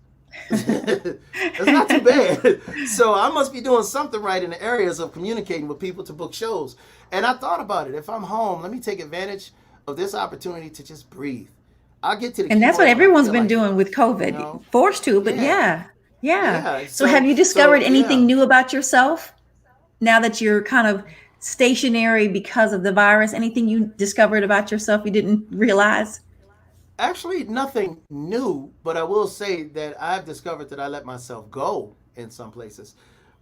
That's not too bad. So I must be doing something right in the areas of communicating with people to book shows. And I thought about it. If I'm home, let me take advantage of this opportunity to just breathe. I'll get to the And that's what keyboard when I everyone's feel been like it. doing with You COVID. know? Forced to, but Yeah. yeah. Yeah. Yeah. So have So you discovered so anything yeah. new about yourself now that you're kind of stationary because of the virus? Anything you discovered about yourself you didn't realize? Actually, nothing new, but I will say that I've discovered that I let myself go in some places.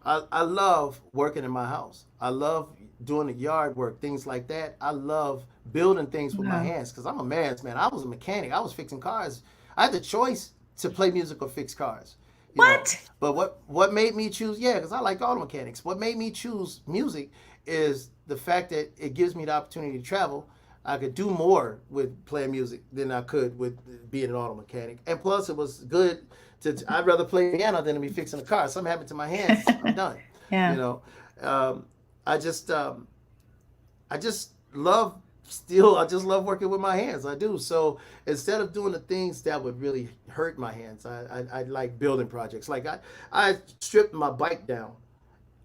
I love working in my house. I love doing the yard work, things like that. I love building things with my Wow. hands because I'm a man's man. I was a mechanic. I was fixing cars. I had the choice to play music or fix cars, you know. What? But what made me choose? Yeah, because I like auto mechanics. What made me choose music is the fact that it gives me the opportunity to travel. I could do more with playing music than I could with being an auto mechanic. And plus, it was good I'd rather play piano than to be fixing a car. Something happened to my hands, I'm done. You Yeah. know, um, I just, um, I just love still. I just love working with my hands. I do. So instead of doing the things that would really hurt my hands, I like building projects. Like I stripped my bike down.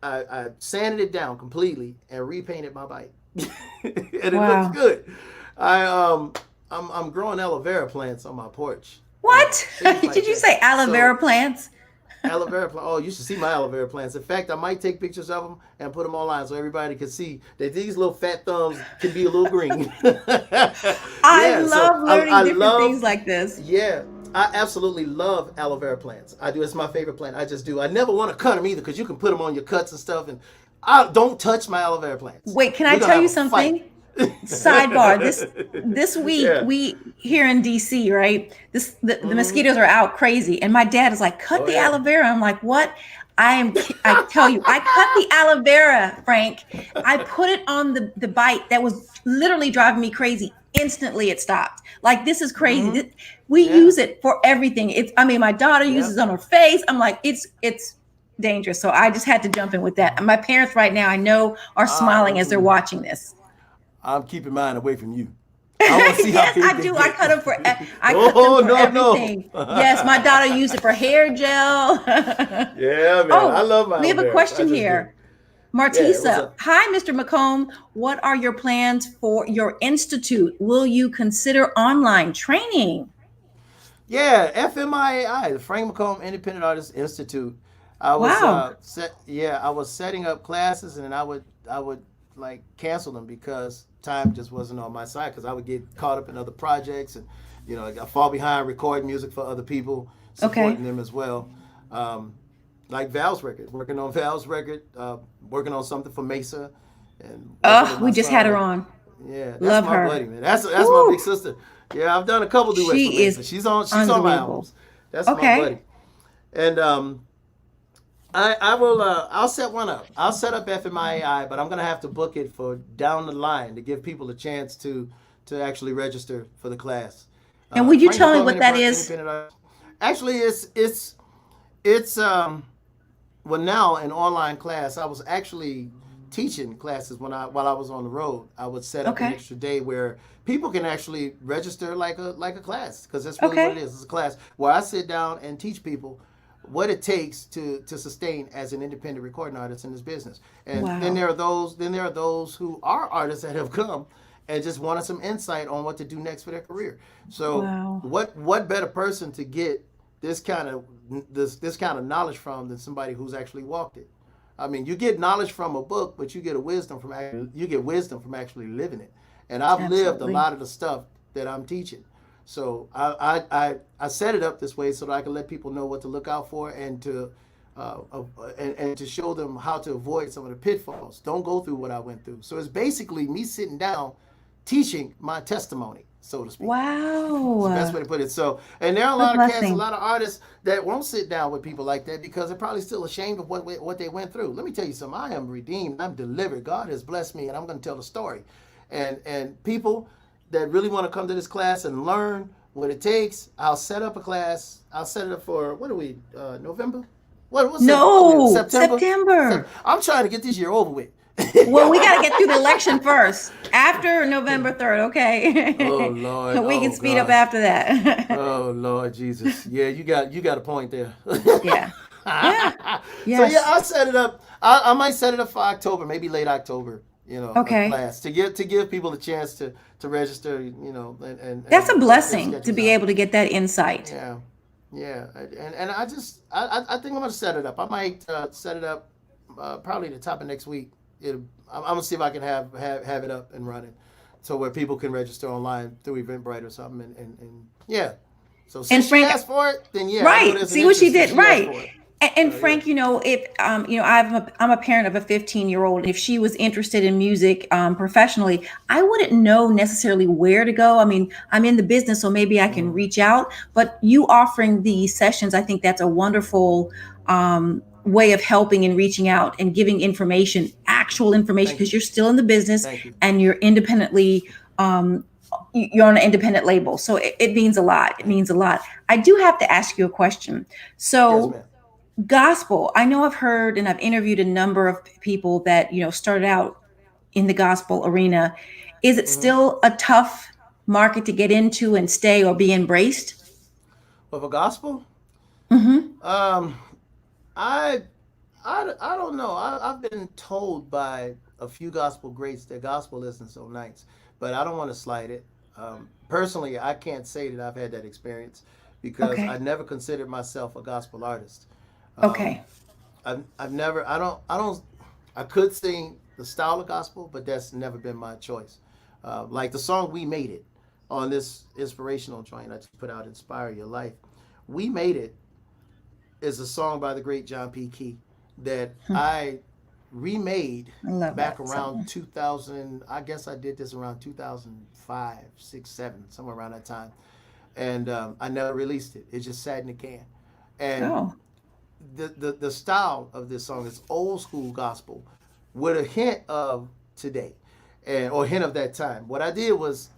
I sanded it down completely and repainted my bike, and it looks Wow. good. I I'm growing aloe vera plants on my porch, What? things Did like you that. say aloe vera So plants? aloe vera plant. Oh, you should see my aloe vera plants. In fact, I might take pictures of them and put them online so everybody can see that these little fat thumbs can be a little green. I Yeah, so love learning I different love, things like this. yeah, I absolutely love aloe vera plants. I do. It's my favorite plant. I just do. I never want to cut them either because you can put them on your cuts and stuff. And I don't touch my aloe vera plants. Wait, can I We're gonna tell have you a fight. something? Sidebar. This week Yeah. we here in DC, right? The Hmm. mosquitoes are out crazy, and my dad is like, cut Oh the yeah. aloe vera. I'm like, what? I tell you, I cut the aloe vera, Frank. I put it on the bite that was literally driving me crazy. Instantly it stopped. Like, this is crazy. Hmm. We Yeah. use it for everything. It's, I mean, my daughter Yeah. uses it on her face. I'm like, it's dangerous. So I just had to jump in with that. My parents right now, I know, are smiling as they're Um, watching this. I'm keeping mine away from you. I want to see how Yes, big I they do. I get. cut them for Oh no everything. Yes, my no. daughter used it for hair gel. Yeah, man. I Oh, love my we aloe have a vera. I question just do. here. Yeah. What's Martisa, up? hi, Mr. McComb. What are your plans for your institute? Will you consider online training? Yeah, FMIAI, the Frank McComb Independent Artists Institute. Wow. I was setting up classes, and then I would like cancel them because time just wasn't on my side because I would get caught up in other projects, and I fall behind recording music for other people, Okay. supporting them as well. Um, like Val's record, working on Val's record, working on something for Mesa, and working with Oh, my we just had son. her And on. yeah, that's Love my buddy, her. man. That's my big Woo. sister. Yeah, I've done a couple duets for She is Mesa. She's on my unbelievable. albums. That's my Okay. buddy. And I will I'll set one up. I'll set up FMIAI, but I'm gonna have to book it for down the line to give people a chance to actually register for the class. And would you Frank tell me McComb what that is? Independent Artist. Actually, it's well, now an online class. I was actually teaching classes while I was on the road. I would set up an Okay. extra day where people can actually register like a class because that's really what it Okay. is. It's a class where I sit down and teach people what it takes to sustain as an independent recording artist in this business. And then Wow. there are those who are artists that have come and just wanted some insight on what to do next for their career. So Wow. what better person to get this kind of this kind of knowledge from than somebody who's actually walked it. I mean, you get knowledge from a book, but you get wisdom from actually living it. And I've lived a Absolutely. lot of the stuff that I'm teaching. So I set it up this way so that I can let people know what to look out for and to show them how to avoid some of the pitfalls. Don't go through what I went through. So it's basically me sitting down, teaching my testimony, so to speak. It's the best Wow. way to put it. So, and there are a A lot of cats, a blessing. lot of artists that won't sit down with people like that because they're probably still ashamed of what they went through. Let me tell you something. I am redeemed. I'm delivered. God has blessed me, and I'm going to tell the story. And people that really want to come to this class and learn what it takes, I'll set up a class. I'll set it up for what are we? November? What are we in? No, September? September. I'm trying to get this year over with. Well, we got to get through the election first. After November 3rd, Oh okay? Lord. We can Oh speed up God. after that. Oh Lord Jesus. Yeah, you got a point there. Yeah. Yeah. So yeah, Yes. I'll set it up. I might set it up for October, maybe late October. A Okay. class to give people a chance to register. That's a And get their blessing to schedules be out. able to get that insight. Yeah, yeah, and I think I'm gonna set it up. I might set it up probably the top of next week. I'm gonna see if I can have it up and running, so where people can register online through Eventbrite or something, and yeah. So And since she Frank, asked for it, then yeah, I know right. there's an See what she interest since did. she asked Right. for it. And So yeah. Frank, if I'm a parent of a 15-year-old. If she was interested in music professionally, I wouldn't know necessarily where to go. I mean, I'm in the business, so maybe I can Mm, reach out. But you offering these sessions, I think that's a wonderful way of helping and reaching out and giving information, actual information, thank because you, you're still in the business thank you. and you're independently. You're on an independent label, so it means a lot. It Thank means you. a lot. I do have to ask you a question. Yes, So ma'am. gospel, I know I've heard and I've interviewed a number of people that started out in the gospel arena. Is it Hmm. still a tough market to get into and stay or be embraced? Of a gospel, Hmm. um, I I don't know. I've been told by a few gospel greats that gospel isn't so nice, but I don't want to slight it. Personally, I can't say that I've had that experience because I Okay. never considered myself a gospel artist. Okay. I've never, I could sing the style of gospel, but that's never been my choice. Like the song "We Made It" on this inspirational joint I just put out, "Inspire Your Life." "We Made It" is a song by the great John P. Key that I remade I love back that around song. 2000. I guess I did this around 2005, 6, 7, somewhere around that time. And I never released it. It just sat in the can. And Oh, the style of this song is old school gospel with a hint of today, and or hint of that time. What I did was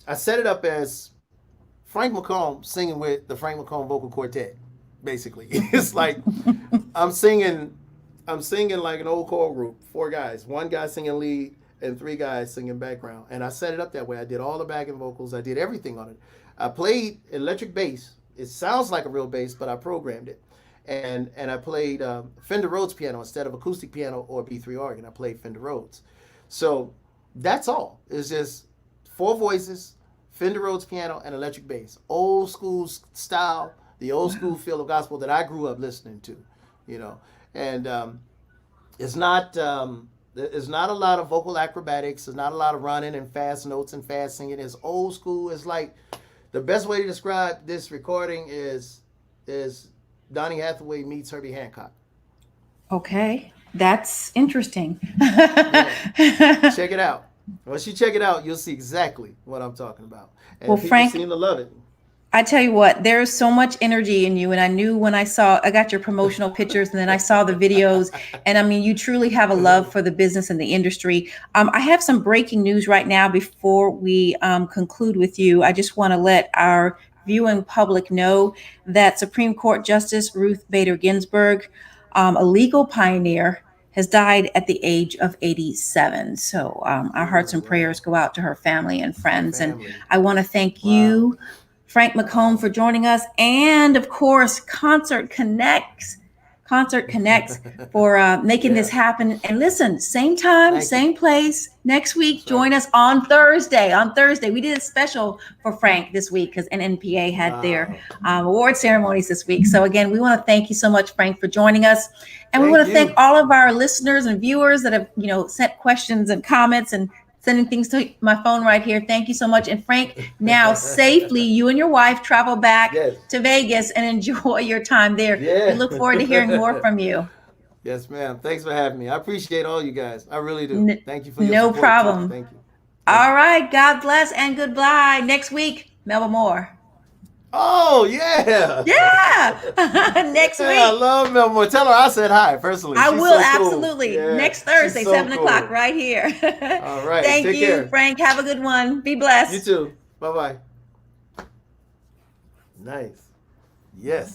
I set it up as Frank McComb singing with the Frank McComb vocal quartet. Basically, it's like I'm singing, I'm singing like an old choral group, 4 guys, 1 guy singing lead and 3 guys singing background. And I set it up that way. I did all the backing vocals. I did everything on it. I played electric bass. It sounds like a real bass, but I programmed it. And I played Fender Rhodes piano instead of acoustic piano or B3 organ. I played Fender Rhodes. So that's all. It's just 4 voices, Fender Rhodes piano, and electric bass. Old school style, the old school feel of gospel that I grew up listening to, you know. And it's not there's not a lot of vocal acrobatics. There's not a lot of running and fast notes and fast singing. It's old school. It's like the best way to describe this recording is Donny Hathaway meets Herbie Hancock. okay. That's interesting. Yeah. Check it out. Once you check it out, you'll see exactly what I'm talking about. And Well, people Frank, seem to love it. I tell you what, there's so much energy in you. And I knew when I got your promotional pictures and then I saw the videos. And I mean, you truly have a love for the business and the industry. I have some breaking news right now before we conclude with you. I just want to let our viewing public know that Supreme Court Justice Ruth Bader Ginsburg, a legal pioneer, has died at the age of 87. So our hearts Oh, and wow. prayers go out to her family and Her friends. And family. I want to thank Wow. you, Frank McComb, Wow. for joining us, and of course, Concert Connects for making this Yeah. happen. And listen, same time, Thank you. same place next week. That's right. Join us on Thursday. On Thursday, we did a special for Frank this week because NNPA had their Wow. award ceremonies this week. So again, we want to thank you so much, Frank, for joining us, and we want Thank to thank you. all of our listeners and viewers that have sent questions and comments and sending things to my phone right here. Thank you so much. And Frank, now safely, you and your wife travel back Yes. to Vegas and enjoy your time there. We Yeah. look forward to hearing more from you. Yes, ma'am. Thanks for having me. I appreciate all you guys. I really do. N- Thank you for your no support too. problem. Thank you. Thank All you. right. God bless and goodbye. Next week, Melba Moore. Oh yeah. Yeah. Next Yeah, I week. love Melmore. Tell her I said hi personally. I She's will so cool. absolutely. Yeah, Next she's Thursday, so 7 o'clock, cool. right here. All right. Thank Take you, care. Frank. Have a good one. Be You blessed. too. Bye bye. Nice. Yes.